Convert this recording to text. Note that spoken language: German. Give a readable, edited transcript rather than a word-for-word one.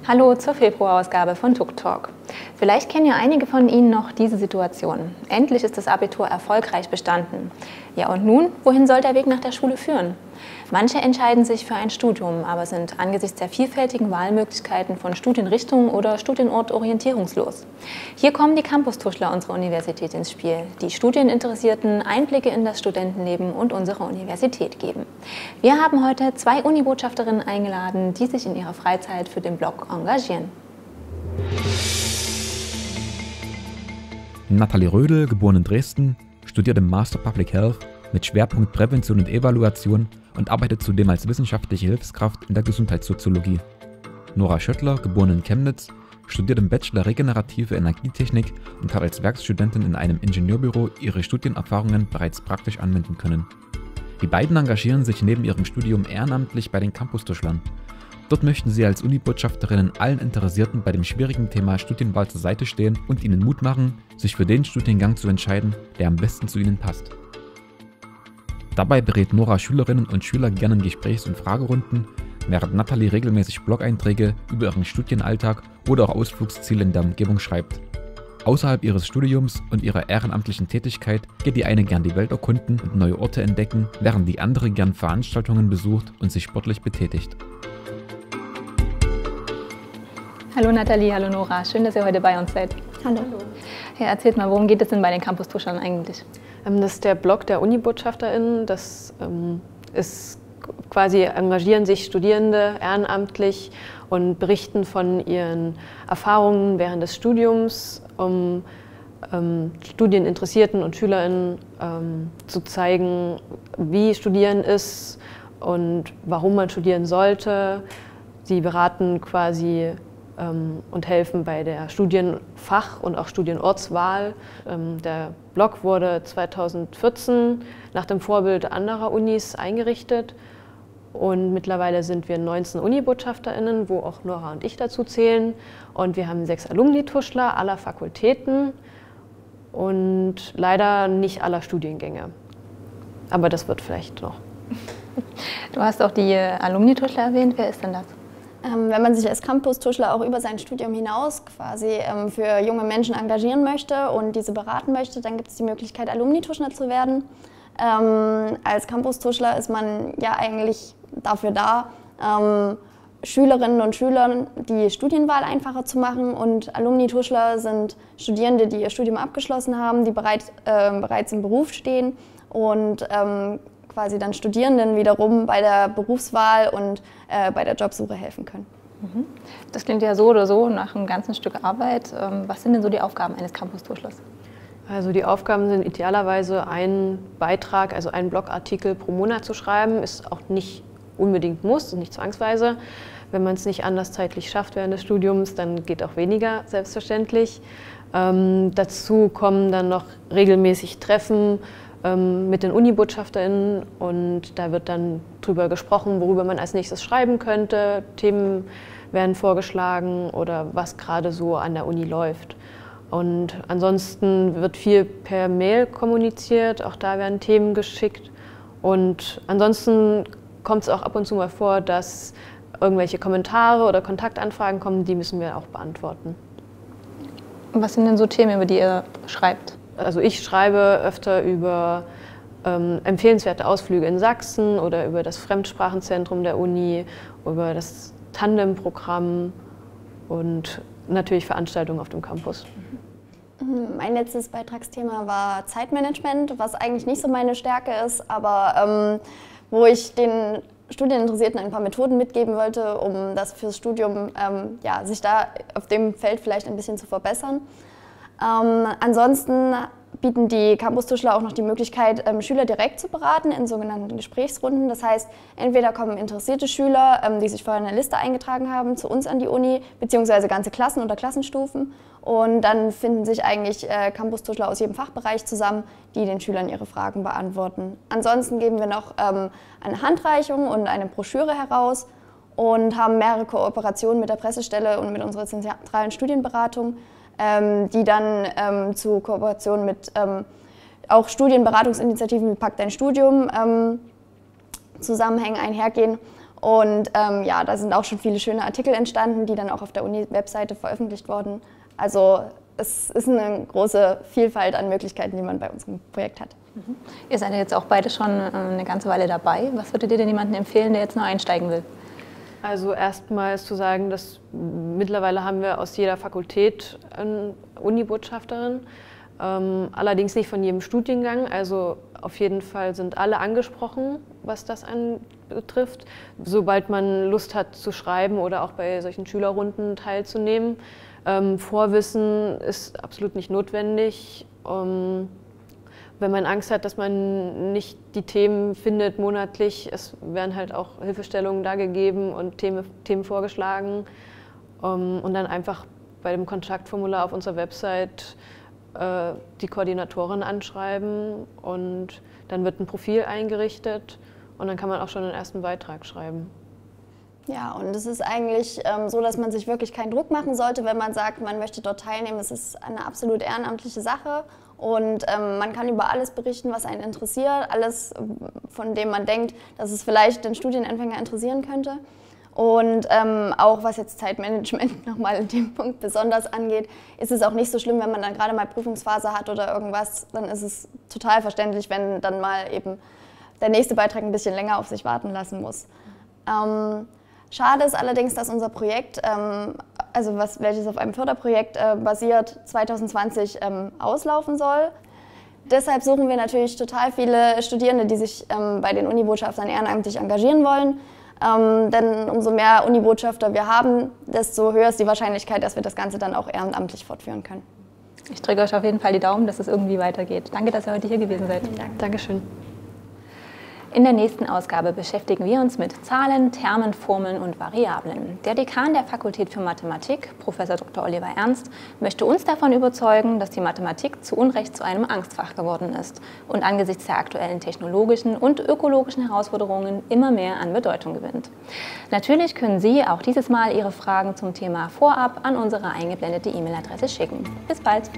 Hallo zur Februarausgabe von Tuk Talk. Vielleicht kennen ja einige von Ihnen noch diese Situation. Endlich ist das Abitur erfolgreich bestanden. Ja und nun, wohin soll der Weg nach der Schule führen? Manche entscheiden sich für ein Studium, aber sind angesichts der vielfältigen Wahlmöglichkeiten von Studienrichtungen oder Studienort orientierungslos. Hier kommen die Campustuschler unserer Universität ins Spiel, die Studieninteressierten Einblicke in das Studentenleben und unsere Universität geben. Wir haben heute 2 Unibotschafterinnen eingeladen, die sich in ihrer Freizeit für den Blog engagieren. Nathalie Rödel, geboren in Dresden, studiert im Master Public Health mit Schwerpunkt Prävention und Evaluation und arbeitet zudem als wissenschaftliche Hilfskraft in der Gesundheitssoziologie. Nora Schöttler, geboren in Chemnitz, studiert im Bachelor Regenerative Energietechnik und hat als Werkstudentin in einem Ingenieurbüro ihre Studienerfahrungen bereits praktisch anwenden können. Die beiden engagieren sich neben ihrem Studium ehrenamtlich bei den Campustuschlern. Dort möchten sie als Unibotschafterinnen allen Interessierten bei dem schwierigen Thema Studienwahl zur Seite stehen und ihnen Mut machen, sich für den Studiengang zu entscheiden, der am besten zu ihnen passt. Dabei berät Nora Schülerinnen und Schüler gerne in Gesprächs- und Fragerunden, während Nathalie regelmäßig Blog-Einträge über ihren Studienalltag oder auch Ausflugsziele in der Umgebung schreibt. Außerhalb ihres Studiums und ihrer ehrenamtlichen Tätigkeit geht die eine gern die Welt erkunden und neue Orte entdecken, während die andere gern Veranstaltungen besucht und sich sportlich betätigt. Hallo Nathalie, hallo Nora, schön, dass ihr heute bei uns seid. Hallo. Ja, erzählt mal, worum geht es denn bei den Campustuschlern eigentlich? Das ist der Blog der Unibotschafterinnen. Das ist quasi, engagieren sich Studierende ehrenamtlich und berichten von ihren Erfahrungen während des Studiums, um Studieninteressierten und SchülerInnen zu zeigen, wie Studieren ist und warum man studieren sollte. Sie beraten quasi und helfen bei der Studienfach- und auch Studienortswahl. Der Blog wurde 2014 nach dem Vorbild anderer Unis eingerichtet und mittlerweile sind wir 19 Unibotschafterinnen, wo auch Nora und ich dazu zählen. Und wir haben 6 Alumnituschler aller Fakultäten und leider nicht aller Studiengänge. Aber das wird vielleicht noch. Du hast auch die Alumnituschler erwähnt, wer ist denn das? Wenn man sich als Campustuschler auch über sein Studium hinaus quasi für junge Menschen engagieren möchte und diese beraten möchte, dann gibt es die Möglichkeit, Alumnituschler zu werden. Als Campustuschler ist man ja eigentlich dafür da, Schülerinnen und Schülern die Studienwahl einfacher zu machen, und Alumnituschler sind Studierende, die ihr Studium abgeschlossen haben, die bereits im Beruf stehen und quasi dann Studierenden wiederum bei der Berufswahl und bei der Jobsuche helfen können. Das klingt ja so oder so nach einem ganzen Stück Arbeit. Was sind denn so die Aufgaben eines Campustuschlers? Also die Aufgaben sind idealerweise einen Beitrag, also einen Blogartikel pro Monat zu schreiben, ist auch nicht unbedingt muss und nicht zwangsweise. Wenn man es nicht anders zeitlich schafft während des Studiums, dann geht auch weniger, selbstverständlich. Dazu kommen dann noch regelmäßig Treffen mit den Unibotschafterinnen, und da wird dann drüber gesprochen, worüber man als nächstes schreiben könnte. Themen werden vorgeschlagen oder was gerade so an der Uni läuft. Und ansonsten wird viel per Mail kommuniziert, auch da werden Themen geschickt. Und ansonsten kommt es auch ab und zu mal vor, dass irgendwelche Kommentare oder Kontaktanfragen kommen, die müssen wir auch beantworten. Und was sind denn so Themen, über die ihr schreibt? Also ich schreibe öfter über empfehlenswerte Ausflüge in Sachsen oder über das Fremdsprachenzentrum der Uni, über das Tandem-Programm und natürlich Veranstaltungen auf dem Campus. Mein letztes Beitragsthema war Zeitmanagement, was eigentlich nicht so meine Stärke ist, aber wo ich den Studieninteressierten ein paar Methoden mitgeben wollte, um das fürs Studium, sich da auf dem Feld vielleicht ein bisschen zu verbessern. Ansonsten bieten die Campustuschler auch noch die Möglichkeit, Schüler direkt zu beraten in sogenannten Gesprächsrunden. Das heißt, entweder kommen interessierte Schüler, die sich vorher in eine Liste eingetragen haben, zu uns an die Uni, beziehungsweise ganze Klassen oder Klassenstufen. Und dann finden sich eigentlich Campustuschler aus jedem Fachbereich zusammen, die den Schülern ihre Fragen beantworten. Ansonsten geben wir noch eine Handreichung und eine Broschüre heraus und haben mehrere Kooperationen mit der Pressestelle und mit unserer zentralen Studienberatung, die dann zu Kooperationen mit auch Studienberatungsinitiativen wie Pack dein Studium Zusammenhängen einhergehen. Und ja, da sind auch schon viele schöne Artikel entstanden, die dann auch auf der Uni-Webseite veröffentlicht wurden. Also es ist eine große Vielfalt an Möglichkeiten, die man bei unserem Projekt hat. Ihr seid ja jetzt auch beide schon eine ganze Weile dabei. Was würdet ihr denn jemandem empfehlen, der jetzt noch einsteigen will? Also erstmals zu sagen, dass mittlerweile haben wir aus jeder Fakultät eine Uni-Botschafterin, allerdings nicht von jedem Studiengang. Also auf jeden Fall sind alle angesprochen, was das anbetrifft. Sobald man Lust hat zu schreiben oder auch bei solchen Schülerrunden teilzunehmen. Vorwissen ist absolut nicht notwendig. Wenn man Angst hat, dass man nicht die Themen findet monatlich, es werden halt auch Hilfestellungen da gegeben und Themen vorgeschlagen. Und dann einfach bei dem Kontaktformular auf unserer Website die Koordinatorin anschreiben und dann wird ein Profil eingerichtet und dann kann man auch schon den ersten Beitrag schreiben. Ja, und es ist eigentlich so, dass man sich wirklich keinen Druck machen sollte, wenn man sagt, man möchte dort teilnehmen. Es ist eine absolut ehrenamtliche Sache und man kann über alles berichten, was einen interessiert, alles, von dem man denkt, dass es vielleicht den Studienanfänger interessieren könnte. Und auch was jetzt Zeitmanagement nochmal in dem Punkt besonders angeht, ist es auch nicht so schlimm, wenn man dann gerade mal Prüfungsphase hat oder irgendwas, dann ist es total verständlich, wenn dann mal eben der nächste Beitrag ein bisschen länger auf sich warten lassen muss. Schade ist allerdings, dass unser Projekt, welches auf einem Förderprojekt basiert, 2020 auslaufen soll. Deshalb suchen wir natürlich total viele Studierende, die sich bei den Uni-Botschaftern ehrenamtlich engagieren wollen. Denn umso mehr Uni-Botschafter wir haben, desto höher ist die Wahrscheinlichkeit, dass wir das Ganze dann auch ehrenamtlich fortführen können. Ich drücke euch auf jeden Fall die Daumen, dass es irgendwie weitergeht. Danke, dass ihr heute hier gewesen seid. Vielen Dank. Dankeschön. In der nächsten Ausgabe beschäftigen wir uns mit Zahlen, Termen, Formeln und Variablen. Der Dekan der Fakultät für Mathematik, Professor Dr. Oliver Ernst, möchte uns davon überzeugen, dass die Mathematik zu Unrecht zu einem Angstfach geworden ist und angesichts der aktuellen technologischen und ökologischen Herausforderungen immer mehr an Bedeutung gewinnt. Natürlich können Sie auch dieses Mal Ihre Fragen zum Thema vorab an unsere eingeblendete E-Mail-Adresse schicken. Bis bald!